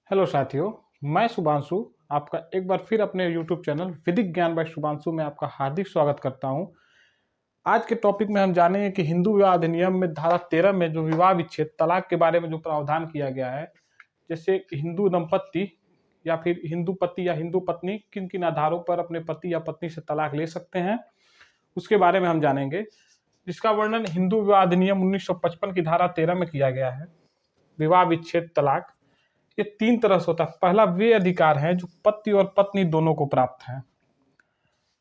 Hello साथियों, मैं शुभांशु आपका एक बार फिर अपने YouTube चैनल वैदिक ज्ञान बाय शुभांशु में आपका हार्दिक स्वागत करता हूं। आज के टॉपिक में हम जानेंगे कि हिंदू विवाह अधिनियम में धारा 13 में जो विवाह विच्छेद तलाक के बारे में जो प्रावधान किया गया है, जैसे हिंदू दंपत्ति या फिर हिंदू पति या हिंदू पत्नी किन किन आधारों पर अपने पति या पत्नी से तलाक ले सकते हैं, उसके बारे में हम जानेंगे। जिसका वर्णन हिंदू विवाह अधिनियम 1955 की धारा 13 में किया गया है। विवाह विच्छेद तलाक ये तीन तरह से होता है। पहला वे अधिकार हैं जो पति और पत्नी दोनों को प्राप्त हैं।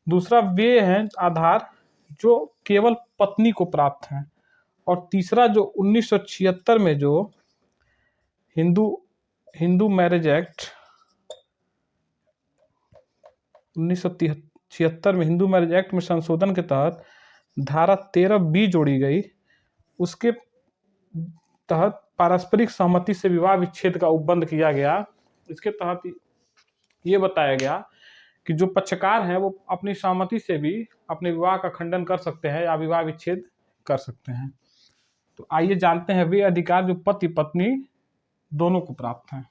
दूसरा वे हैं आधार जो केवल पत्नी को प्राप्त हैं। और तीसरा जो 1976 में जो हिंदू हिंदू मैरिज एक्ट 1976 में हिंदू मैरिज एक्ट में संशोधन के तहत धारा 13B जोड़ी गई। उसके तहत पारस्परिक सहमति से विवाह विच्छेद का उपबंध किया गया। इसके तहत ये बताया गया कि जो पक्षकार हैं वो अपनी सहमति से भी अपने विवाह का खंडन कर सकते हैं या विवाह विच्छेद कर सकते हैं। तो आइए जानते हैं वे अधिकार जो पति पत्नी दोनों को प्राप्त हैं।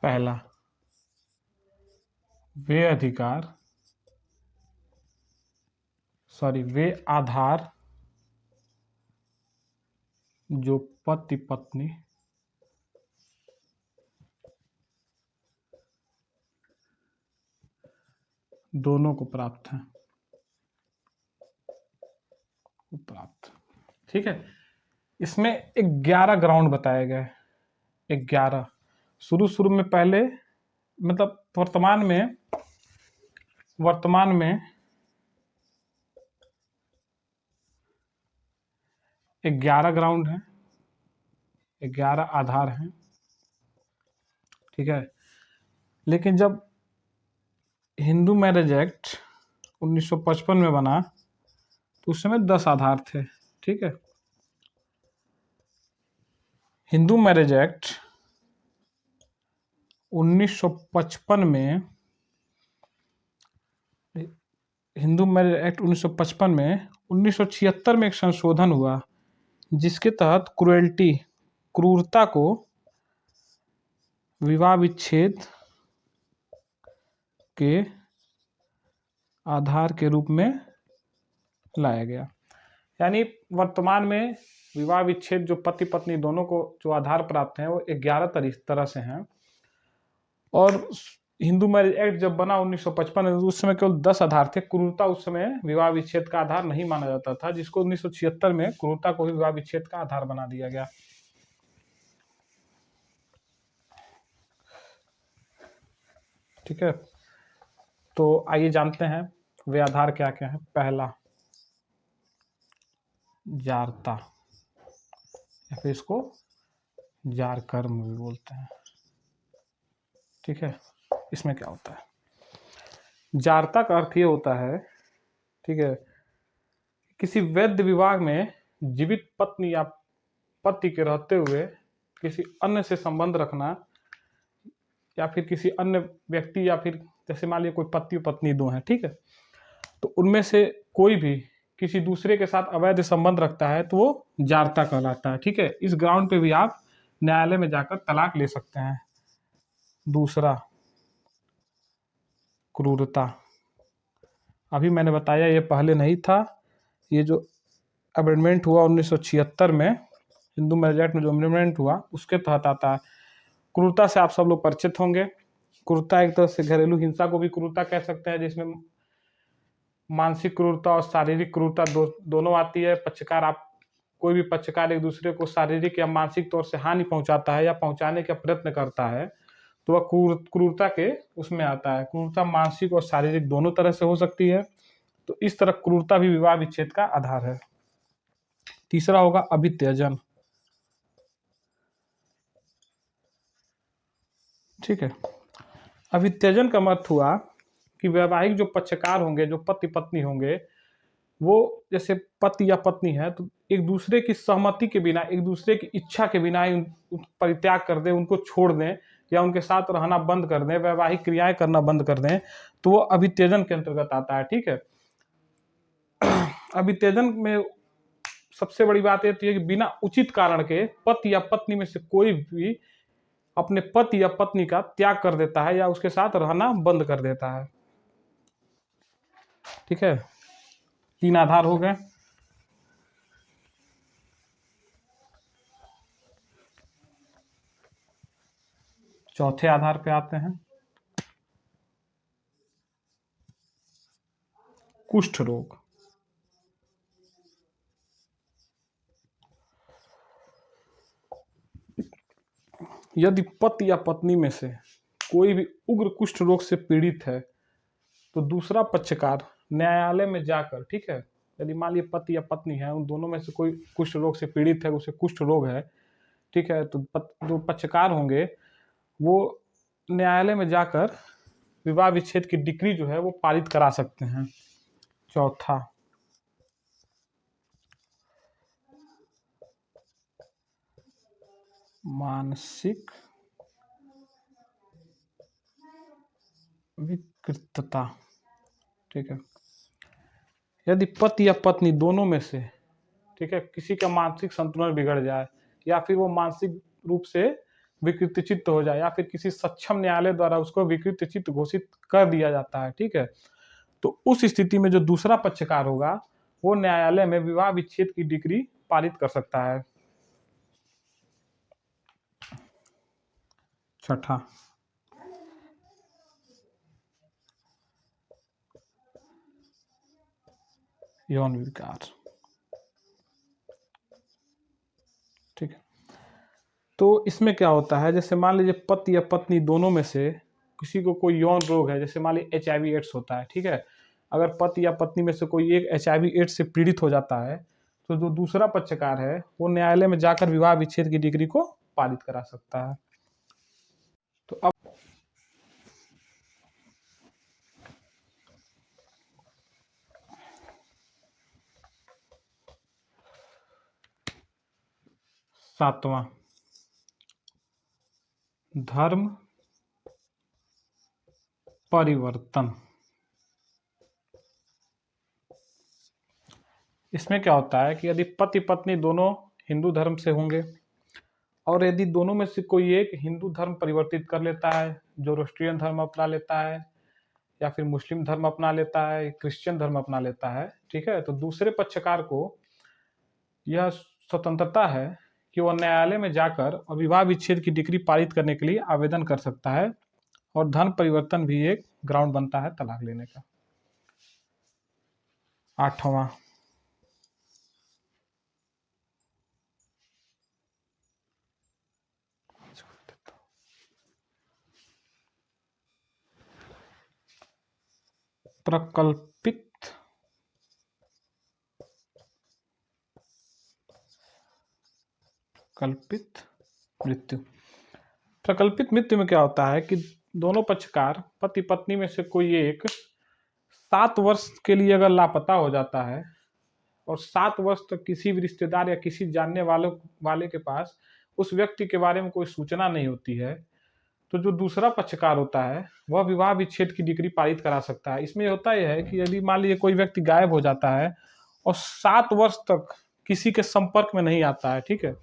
पहला वे आधार जो पति पत्नी दोनों को प्राप्त हैं। ठीक है, इसमें 11 ग्राउंड बताए गए। 11 शुरू में पहले मतलब वर्तमान में 11 ग्राउंड हैं, 11 आधार हैं। ठीक है, लेकिन जब हिंदू मैरिज एक्ट 1955 में बना तो उस समय 10 आधार थे। ठीक है, हिंदू मैरिज एक्ट 1955 में 1976 में एक संशोधन हुआ जिसके तहत क्रूरता को विवाह विच्छेद के आधार के रूप में लाया गया। यानी वर्तमान में विवाह विच्छेद जो पति पत्नी दोनों को जो आधार प्राप्त हैं वो 11 तरह से हैं। और हिंदू मैरिज एक्ट जब बना 1955 में उस समय केवल 10 आधार थे। क्रूरता उस समय विवाह विच्छेद का आधार नहीं माना जाता था, जिसको 1976 में क्रूरता को भी विवाह विच्छेद का आधार बना दिया गया। ठीक है, तो आइए जानते हैं वे आधार क्या क्या है। पहला जारता या फिर इसको जार कर्म भी बोलते हैं। ठीक है, इसमें क्या होता है? जारता का अर्थ ये होता है, ठीक है, किसी वैध विवाह में जीवित पत्नी या पति के रहते हुए किसी अन्य से संबंध रखना या फिर किसी अन्य व्यक्ति या फिर जैसे मान लीजिए कोई पति पत्नी दो हैं, ठीक है, तो उनमें से कोई भी किसी दूसरे के साथ अवैध संबंध रखता है तो वो जारता कहलाता है। ठीक है, इस ग्राउंड पे भी आप न्यायालय में जाकर तलाक ले सकते हैं। दूसरा क्रूरता, अभी मैंने बताया ये पहले नहीं था, ये जो अमेंडमेंट हुआ 1976 में हिंदू मैरिज एक्ट में जो अमेंडमेंट हुआ उसके तहत आता है। क्रूरता से आप सब लोग परिचित होंगे। क्रूरता एक तरह से घरेलू हिंसा को भी क्रूरता कह सकते हैं, जिसमें मानसिक क्रूरता और शारीरिक क्रूरता दोनों आती है। कोई भी पक्षकार एक दूसरे को शारीरिक या मानसिक तौर से हानि पहुंचाता है या पहुंचाने का प्रयत्न करता है तो वह क्रूरता के उसमें आता है। क्रूरता मानसिक और शारीरिक दोनों तरह से हो सकती है, तो इस तरह क्रूरता भी विवाह विच्छेद का आधार है। तीसरा होगा अभित्यजन। ठीक है, अभित्यजन का अर्थ हुआ कि वैवाहिक जो पक्षकार होंगे, जो पति पत्नी होंगे, वो जैसे पति या पत्नी है तो एक दूसरे की सहमति के बिना, एक दूसरे की इच्छा के बिना ही परित्याग कर दें, उनको छोड़ दें या उनके साथ रहना बंद कर दें, वैवाहिक क्रियाएं करना बंद कर दें, तो वो अभित्यजन के अंतर्गत आता है। ठीक है। अभित्यजन में सबसे बड़ी बात यह है कि बिना उचित कारण के पति या पत्नी में से कोई भी अपने पति या पत्नी का त्याग कर देता है या उसके साथ रहना बंद कर देता है। ठीक है, 3 आधार हो गए। चौथे आधार पे आते हैं, कुष्ठ रोग। यदि पति या पत्नी में से कोई भी उग्र कुष्ठ रोग से पीड़ित है तो दूसरा पक्षकार न्यायालय में जाकर, ठीक है, यदि मान लीजिए पति या पत्नी है, उन दोनों में से कोई कुष्ठ रोग से पीड़ित है, उसे कुष्ठ रोग है, ठीक है, तो जो पक्षकार होंगे वो न्यायालय में जाकर विवाह विच्छेद की डिक्री जो है वो पारित करा सकते हैं। चौथा, मानसिक विकृतता। ठीक है, यदि पति या पत्नी दोनों में से, ठीक है, किसी का मानसिक संतुलन बिगड़ जाए या फिर वो मानसिक रूप से विकृत चित्त हो जाए या फिर किसी सक्षम न्यायालय द्वारा उसको विकृत चित्त घोषित कर दिया जाता है, ठीक है, तो उस स्थिति में जो दूसरा पक्षकार होगा वो न्यायालय में विवाह विच्छेद की डिक्री पारित कर सकता है। छठा, यौन विकार। ठीक है, तो इसमें क्या होता है, जैसे मान लीजिए पति या पत्नी दोनों में से किसी को कोई यौन रोग है, जैसे मान लीजिए HIV एड्स होता है, ठीक है, अगर पति या पत्नी में से कोई एक HIV एड्स से पीड़ित हो जाता है तो जो दूसरा पक्षकार है वो न्यायालय में जाकर विवाह विच्छेद की डिग्री को पारित करा सकता है। तो अब सातवां, धर्म परिवर्तन। इसमें क्या होता है कि यदि पति पत्नी दोनों हिंदू धर्म से होंगे और यदि दोनों में से कोई एक हिंदू धर्म परिवर्तित कर लेता है, जोरोस्ट्रियन धर्म अपना लेता है या फिर मुस्लिम धर्म अपना लेता है, क्रिश्चियन धर्म अपना लेता है, ठीक है, तो दूसरे पक्षकार को यह स्वतंत्रता है कि वह न्यायालय में जाकर और विवाह विच्छेद की डिक्री पारित करने के लिए आवेदन कर सकता है और धर्म परिवर्तन भी एक ग्राउंड बनता है तलाक लेने का। आठवां, प्रकल्पित कल्पित मृत्यु। प्रकल्पित मृत्यु में क्या होता है कि दोनों पक्षकार पति पत्नी में से कोई एक 7 वर्ष के लिए अगर लापता हो जाता है और 7 वर्ष तक किसी भी रिश्तेदार या किसी जानने वाले के पास उस व्यक्ति के बारे में कोई सूचना नहीं होती है, तो जो दूसरा पक्षकार होता है वह विवाह विच्छेद की डिक्री पारित करा सकता है। इसमें होता यह है कि यदि मान लीजिए कोई व्यक्ति गायब हो जाता है और 7 वर्ष तक किसी के संपर्क में नहीं आता है, ठीक है,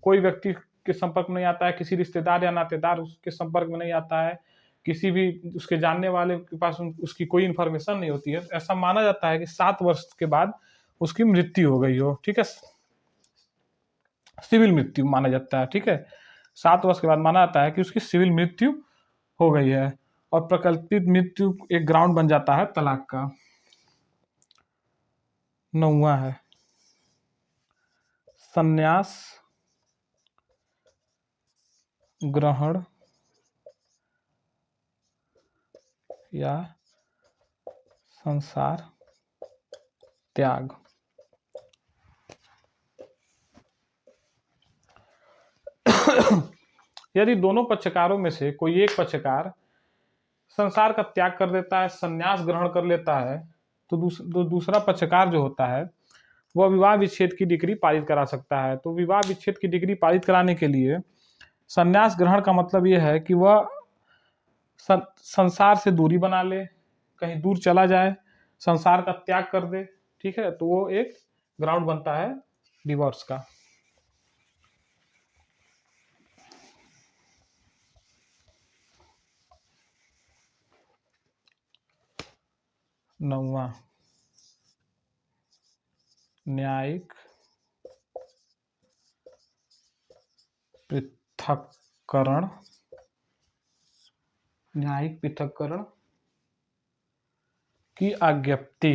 कोई व्यक्ति के संपर्क में नहीं आता है, किसी रिश्तेदार या नातेदार उसके संपर्क में नहीं आता है, किसी भी उसके जानने वाले के पास उसकी कोई इन्फॉर्मेशन नहीं होती है, ऐसा माना जाता है कि 7 वर्ष के बाद उसकी मृत्यु हो गई हो, ठीक है, सिविल मृत्यु माना जाता है, ठीक है, 7 वर्ष के बाद माना जाता है कि उसकी सिविल मृत्यु हो गई है और प्रकल्पित मृत्यु एक ग्राउंड बन जाता है तलाक का। 9वां है संन्यास ग्रहण या संसार त्याग। यदि दोनों पक्षकारों में से कोई एक पक्षकार संसार का त्याग कर देता है, संन्यास ग्रहण कर लेता है, तो दूसरा पक्षकार जो होता है वह विवाह विच्छेद की डिग्री पारित करा सकता है। तो विवाह विच्छेद की डिग्री पारित कराने के लिए संन्यास ग्रहण का मतलब यह है कि वह संसार से दूरी बना ले, कहीं दूर चला जाए, संसार का त्याग कर दे। ठीक है, तो वो एक ग्राउंड बनता है डिवोर्स का। नौवां, न्यायिक पृथक्करण। न्यायिक पृथक्करण की आज्ञप्ति।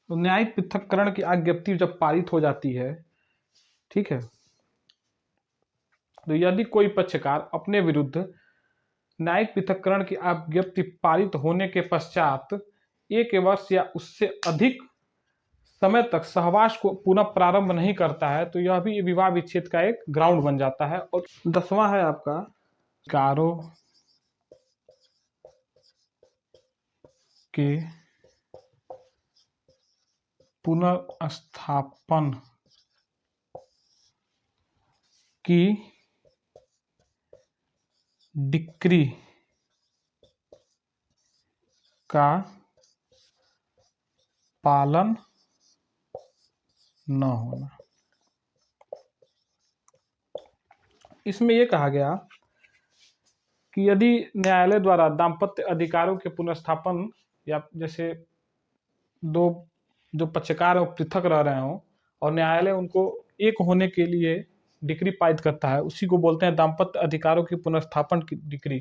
तो न्यायिक पृथक्करण की आज्ञप्ति जब पारित हो जाती है, ठीक है, तो यदि कोई पक्षकार अपने विरुद्ध न्यायिक पृथक्करण की आज्ञप्ति पारित होने के पश्चात 1 वर्ष या उससे अधिक समय तक सहवास को पुनः प्रारंभ नहीं करता है, तो यह भी विवाह विच्छेद का एक ग्राउंड बन जाता है। और 10वां है आपका कारों के पुनर्स्थापन की डिक्री का पालन न होना। इसमें यह कहा गया कि यदि न्यायालय द्वारा दाम्पत्य अधिकारों के पुनर्स्थापन, या जैसे दो जो पक्षकार हैं पृथक रह रहे हों और न्यायालय उनको एक होने के लिए डिक्री पारित करता है, उसी को बोलते हैं दाम्पत्य अधिकारों की पुनर्स्थापन की डिक्री।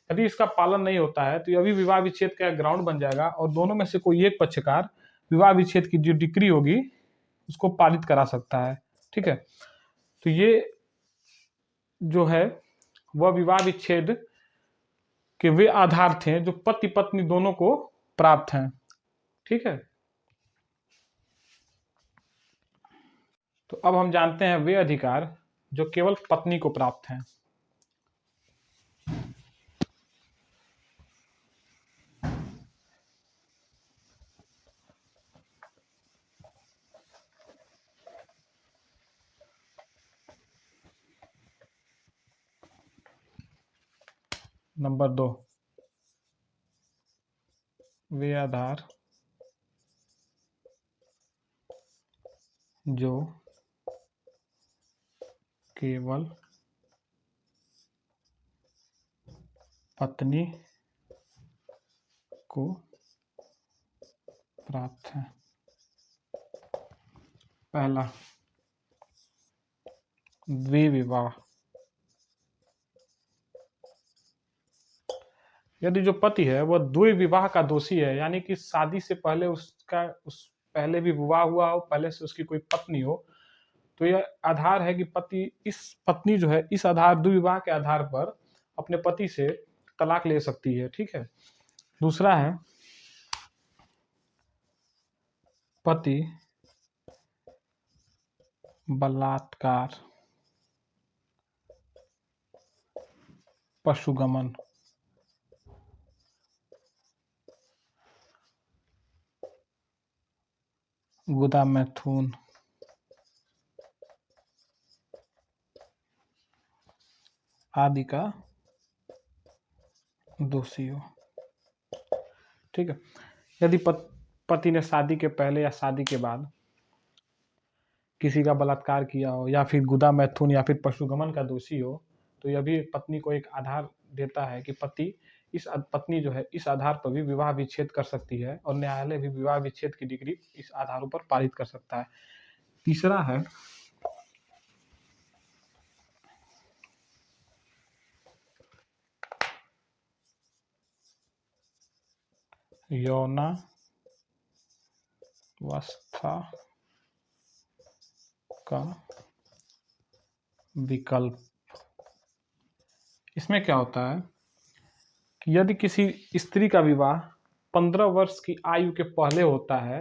यदि इसका पालन नहीं होता है तो यह भी विवाह विच्छेद का ग्राउंड बन जाएगा और दोनों में से कोई एक पक्षकार विवाह विच्छेद की जो डिक्री होगी उसको पारित करा सकता है। ठीक है, तो ये जो है वह विवाह विच्छेद के वे आधार थे जो पति पत्नी दोनों को प्राप्त हैं। ठीक है, तो अब हम जानते हैं वे अधिकार जो केवल पत्नी को प्राप्त हैं। नंबर 2, वे आधार जो केवल पत्नी को प्राप्त है। पहला, द्विविवाह। यदि जो पति है वह द्विविवाह का दोषी है, यानी कि शादी से पहले उस पहले भी विवाह हुआ हो, पहले से उसकी कोई पत्नी हो, तो यह आधार है कि पत्नी जो है इस आधार द्विविवाह के आधार पर अपने पति से तलाक ले सकती है। ठीक है, दूसरा है पति बलात्कार, पशुगमन, गुदा मैथुन, आदि का दोषी हो। ठीक है, यदि पति ने शादी के पहले या शादी के बाद किसी का बलात्कार किया हो, या फिर गुदा मैथुन या फिर पशुगमन का दोषी हो, तो यह भी पत्नी को एक आधार देता है कि पत्नी जो है इस आधार पर भी विवाह विच्छेद कर सकती है और न्यायालय भी विवाह विच्छेद की डिग्री इस आधारों पर पारित कर सकता है। तीसरा है यौनावस्था का विकल्प। इसमें क्या होता है कि यदि किसी स्त्री का विवाह 15 वर्ष की आयु के पहले होता है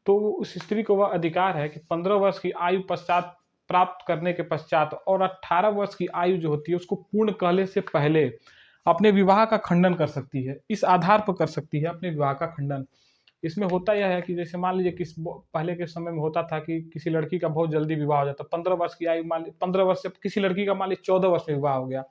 तो उस स्त्री को वह अधिकार है कि 15 वर्ष की आयु पश्चात प्राप्त करने के पश्चात और 18 वर्ष की आयु जो होती है उसको पूर्ण कहले से पहले अपने विवाह का खंडन कर सकती है। इस आधार पर कर सकती है अपने विवाह का खंडन। इसमें होता यह है कि जैसे मान लीजिए पहले के समय में होता था कि किसी लड़की का बहुत जल्दी विवाह हो जाता, 15 वर्ष की आयु, मान ली 15 वर्ष से किसी लड़की का मान ली 14 वर्ष में विवाह हो गया,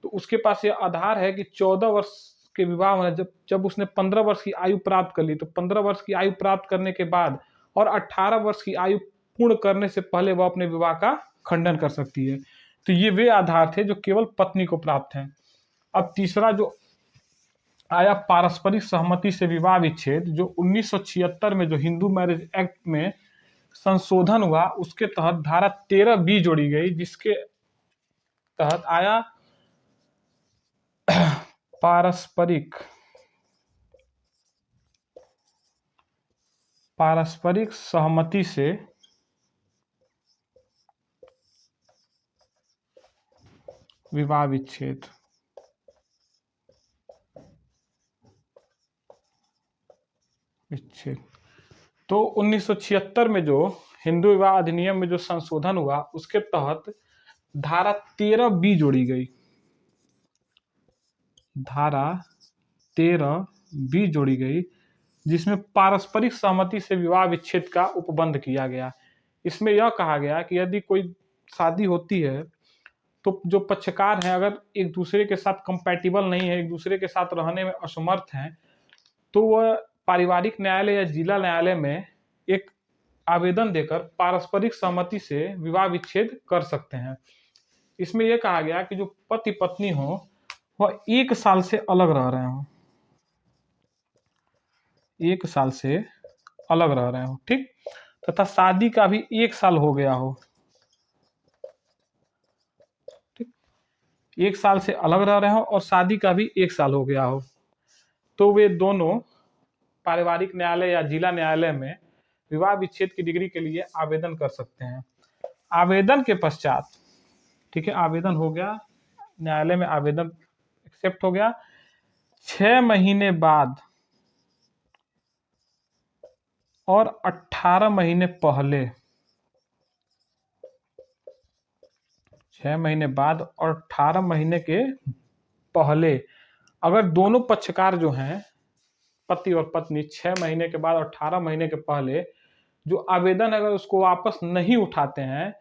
तो उसके पास ये आधार है कि 14 वर्ष के विवाह होने जब उसने 15 वर्ष की आयु प्राप्त कर ली, तो 15 वर्ष की आयु प्राप्त करने के बाद और 18 वर्ष की आयु पूर्ण करने से पहले वह अपने विवाह का खंडन कर सकती है। तो ये वे आधार थे जो केवल पत्नी को प्राप्त हैं। अब तीसरा जो आया, पारस्परिक सहमति से विवाह विच्छेद, जो 1976 में जो हिंदू मैरिज एक्ट में संशोधन हुआ, उसके तहत धारा 13B जोड़ी गई, जिसके तहत आया पारस्परिक सहमति से विवाह विच्छेद। तो 1976 में जो हिंदू विवाह अधिनियम में जो संशोधन हुआ, उसके तहत धारा 13B जोड़ी गई। धारा 13B जोड़ी गई, जिसमें पारस्परिक सहमति से विवाह विच्छेद का उपबंध किया गया। इसमें यह कहा गया कि यदि कोई शादी होती है तो जो पक्षकार हैं अगर एक दूसरे के साथ कंपैटिबल नहीं है, एक दूसरे के साथ रहने में असमर्थ हैं, तो वह पारिवारिक न्यायालय या जिला न्यायालय में एक आवेदन देकर पारस्परिक सहमति से विवाह विच्छेद कर सकते हैं। इसमें यह कहा गया कि जो पति पत्नी हो वह 1 साल से अलग रह रहे हो, 1 साल से अलग रह रहे हो, ठीक, तथा शादी का भी 1 साल हो गया हो, ठीक, 1 साल से अलग रह रहे हो और शादी का भी 1 साल हो गया हो, तो वे दोनों पारिवारिक न्यायालय या जिला न्यायालय में विवाह विच्छेद की डिग्री के लिए आवेदन कर सकते हैं। आवेदन के पश्चात, ठीक है, आवेदन हो गया, न्यायालय में आवेदन एक्सेप्ट हो गया, 6 महीने बाद और 18 महीने पहले, 6 महीने बाद और 18 महीने के पहले अगर दोनों पक्षकार जो हैं पति और पत्नी 6 महीने के बाद और 18 महीने के पहले जो आवेदन अगर उसको वापस नहीं उठाते हैं,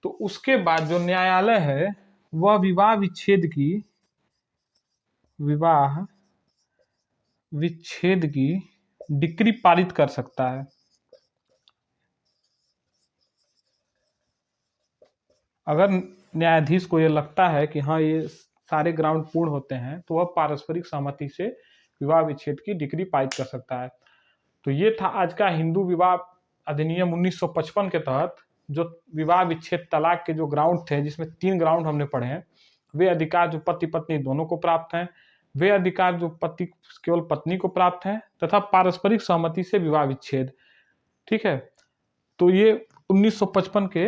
तो उसके बाद जो न्यायालय है वह विवाह विच्छेद की डिक्री पारित कर सकता है। अगर न्यायाधीश को यह लगता है कि हाँ ये सारे ग्राउंड पूर्ण होते हैं, तो वह पारस्परिक सहमति से विवाह विच्छेद की डिक्री पारित कर सकता है। तो ये था आज का हिंदू विवाह अधिनियम 1955 के तहत जो विवाह विच्छेद तलाक के जो ग्राउंड थे, जिसमें 3 ग्राउंड हमने पढ़े हैं। वे अधिकार जो पति पत्नी दोनों को प्राप्त हैं, वे अधिकार जो केवल पत्नी को प्राप्त हैं, तथा पारस्परिक सहमति से विवाह विच्छेद, ठीक है। तो ये 1955 के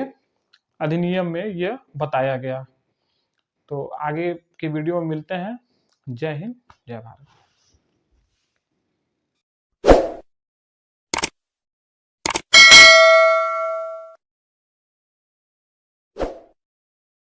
अधिनियम में यह बताया गया। तो आगे के वीडियो में मिलते हैं। जय हिंद, जय भारत।